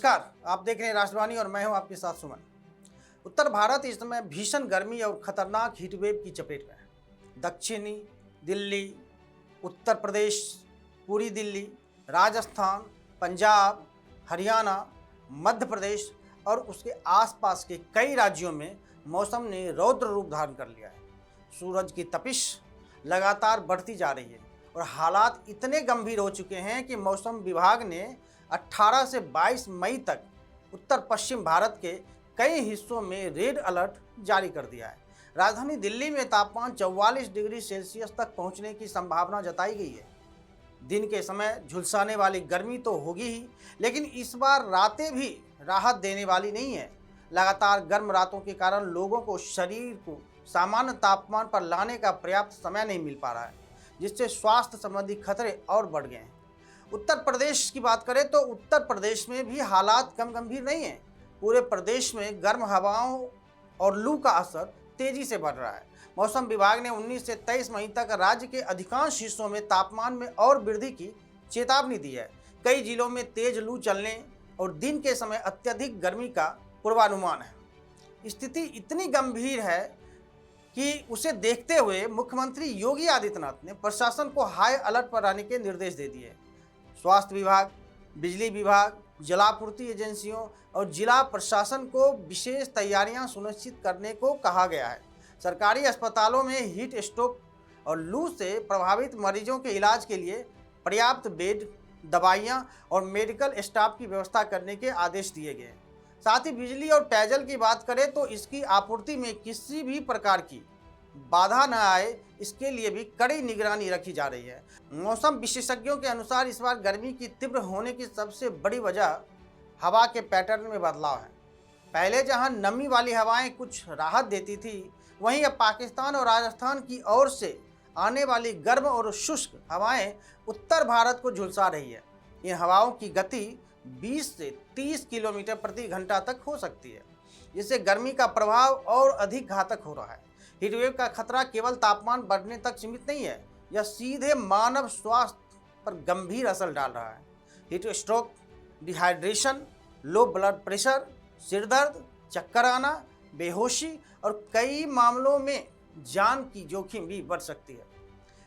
नमस्कार, आप देख रहे हैं राष्ट्रवाणी और मैं हूं आपके साथ सुमन। उत्तर भारत इस समय भीषण गर्मी और खतरनाक हीटवेव की चपेट में है। दक्षिणी दिल्ली, उत्तर प्रदेश, पूरी दिल्ली, राजस्थान, पंजाब, हरियाणा, मध्य प्रदेश और उसके आसपास के कई राज्यों में मौसम ने रौद्र रूप धारण कर लिया है। सूरज की तपिश लगातार बढ़ती जा रही है और हालात इतने गंभीर हो चुके हैं कि मौसम विभाग ने 18 से 22 मई तक उत्तर पश्चिम भारत के कई हिस्सों में रेड अलर्ट जारी कर दिया है। राजधानी दिल्ली में तापमान 44 डिग्री सेल्सियस तक पहुंचने की संभावना जताई गई है। दिन के समय झुलसाने वाली गर्मी तो होगी ही, लेकिन इस बार रातें भी राहत देने वाली नहीं है। लगातार गर्म रातों के कारण लोगों को शरीर को सामान्य तापमान पर लाने का पर्याप्त समय नहीं मिल पा रहा है, जिससे स्वास्थ्य संबंधी खतरे और बढ़ गए हैं। उत्तर प्रदेश की बात करें तो उत्तर प्रदेश में भी हालात कम गंभीर नहीं है। पूरे प्रदेश में गर्म हवाओं और लू का असर तेजी से बढ़ रहा है। मौसम विभाग ने 19 से 23 मई तक राज्य के अधिकांश हिस्सों में तापमान में और वृद्धि की चेतावनी दी है। कई जिलों में तेज लू चलने और दिन के समय अत्यधिक गर्मी का पूर्वानुमान है। स्थिति इतनी गंभीर है कि उसे देखते हुए मुख्यमंत्री योगी आदित्यनाथ ने प्रशासन को हाई अलर्ट पर रहने के निर्देश दे दिए। स्वास्थ्य विभाग, बिजली विभाग, जलापूर्ति एजेंसियों और जिला प्रशासन को विशेष तैयारियां सुनिश्चित करने को कहा गया है। सरकारी अस्पतालों में हीट स्ट्रोक और लू से प्रभावित मरीजों के इलाज के लिए पर्याप्त बेड, दवाइयां और मेडिकल स्टाफ की व्यवस्था करने के आदेश दिए गए। साथ ही बिजली और पेयजल की बात करें तो इसकी आपूर्ति में किसी भी प्रकार की बाधा न आए, इसके लिए भी कड़ी निगरानी रखी जा रही है। मौसम विशेषज्ञों के अनुसार इस बार गर्मी की तीव्र होने की सबसे बड़ी वजह हवा के पैटर्न में बदलाव है। पहले जहां नमी वाली हवाएं कुछ राहत देती थी, वहीं अब पाकिस्तान और राजस्थान की ओर से आने वाली गर्म और शुष्क हवाएं उत्तर भारत को झुलसा रही है। इन हवाओं की गति 20 से 30 किलोमीटर प्रति घंटा तक हो सकती है, जिससे गर्मी का प्रभाव और अधिक घातक हो रहा है। हीटवेव का खतरा केवल तापमान बढ़ने तक सीमित नहीं है, यह सीधे मानव स्वास्थ्य पर गंभीर असर डाल रहा है। Heat stroke, dehydration, low blood pressure, सिर दर्द, चक्कर आना, बेहोशी और कई मामलों में जान की जोखिम भी बढ़ सकती है।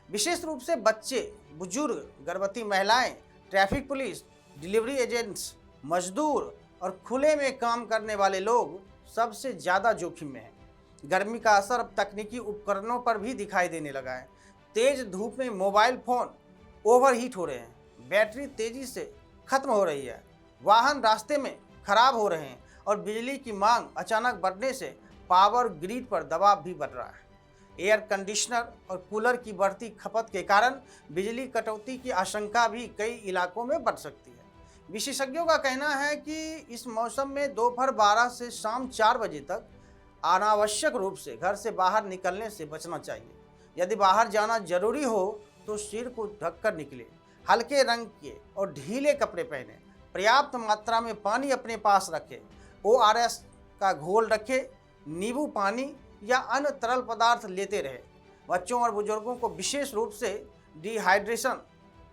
विशेष रूप से बच्चे, बुजुर्ग, गर्भवती महिलाएं, ट्रैफिक पुलिस, डिलीवरी एजेंट्स, मजदूर और खुले में काम करने वाले लोग सबसे ज़्यादा जोखिम में हैं। गर्मी का असर अब तकनीकी उपकरणों पर भी दिखाई देने लगा है। तेज धूप में मोबाइल फोन ओवरहीट हो रहे हैं, बैटरी तेजी से खत्म हो रही है, वाहन रास्ते में खराब हो रहे हैं और बिजली की मांग अचानक बढ़ने से पावर ग्रिड पर दबाव भी बढ़ रहा है। एयर कंडीशनर और कूलर की बढ़ती खपत के कारण बिजली कटौती की आशंका भी कई इलाकों में बढ़ सकती है। विशेषज्ञों का कहना है कि इस मौसम में दोपहर 12 से शाम 4 बजे तक अनावश्यक रूप से घर से बाहर निकलने से बचना चाहिए। यदि बाहर जाना जरूरी हो तो सिर को ढककर निकले, हल्के रंग के और ढीले कपड़े पहने, पर्याप्त मात्रा में पानी अपने पास रखें, ORS का घोल रखें, नींबू पानी या अन्य तरल पदार्थ लेते रहे। बच्चों और बुजुर्गों को विशेष रूप से डिहाइड्रेशन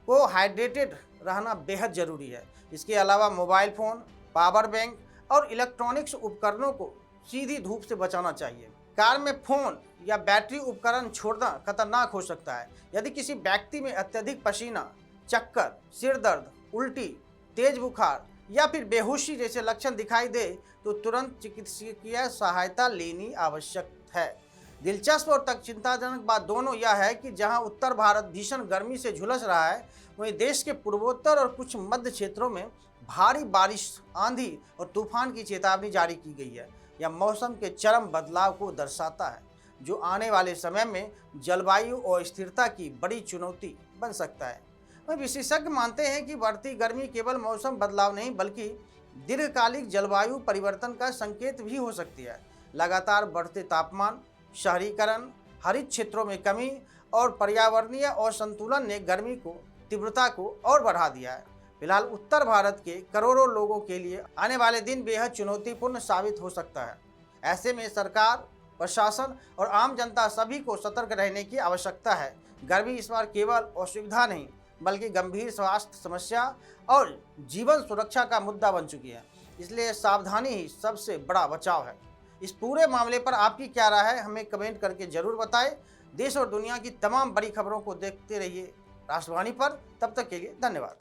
को हाइड्रेटेड रहना बेहद जरूरी है। इसके अलावा मोबाइल फ़ोन, पावर बैंक और इलेक्ट्रॉनिक्स उपकरणों को सीधी धूप से बचाना चाहिए। कार में फ़ोन या बैटरी उपकरण छोड़ना खतरनाक हो सकता है। यदि किसी व्यक्ति में अत्यधिक पसीना, चक्कर, सिर दर्द, उल्टी, तेज बुखार या फिर बेहोशी जैसे लक्षण दिखाई दे तो तुरंत चिकित्सकीय सहायता लेनी आवश्यक है। दिलचस्प और तक चिंताजनक बात दोनों यह है कि जहां उत्तर भारत भीषण गर्मी से झुलस रहा है, वहीं देश के पूर्वोत्तर और कुछ मध्य क्षेत्रों में भारी बारिश, आंधी और तूफान की चेतावनी जारी की गई है। यह मौसम के चरम बदलाव को दर्शाता है, जो आने वाले समय में जलवायु और स्थिरता की बड़ी चुनौती बन सकता है। वहीं विशेषज्ञ मानते हैं कि बढ़ती गर्मी केवल मौसम बदलाव नहीं बल्कि दीर्घकालिक जलवायु परिवर्तन का संकेत भी हो सकती है। लगातार बढ़ते तापमान, शहरीकरण, हरित क्षेत्रों में कमी और पर्यावरणीय असंतुलन ने गर्मी को तीव्रता को और बढ़ा दिया है। फिलहाल उत्तर भारत के करोड़ों लोगों के लिए आने वाले दिन बेहद चुनौतीपूर्ण साबित हो सकता है। ऐसे में सरकार, प्रशासन और आम जनता सभी को सतर्क रहने की आवश्यकता है। गर्मी इस बार केवल असुविधा नहीं बल्कि गंभीर स्वास्थ्य समस्या और जीवन सुरक्षा का मुद्दा बन चुकी है। इसलिए सावधानी ही सबसे बड़ा बचाव है। इस पूरे मामले पर आपकी क्या राय है, हमें कमेंट करके जरूर बताएं। देश और दुनिया की तमाम बड़ी खबरों को देखते रहिए राष्ट्रवाणी पर। तब तक के लिए धन्यवाद।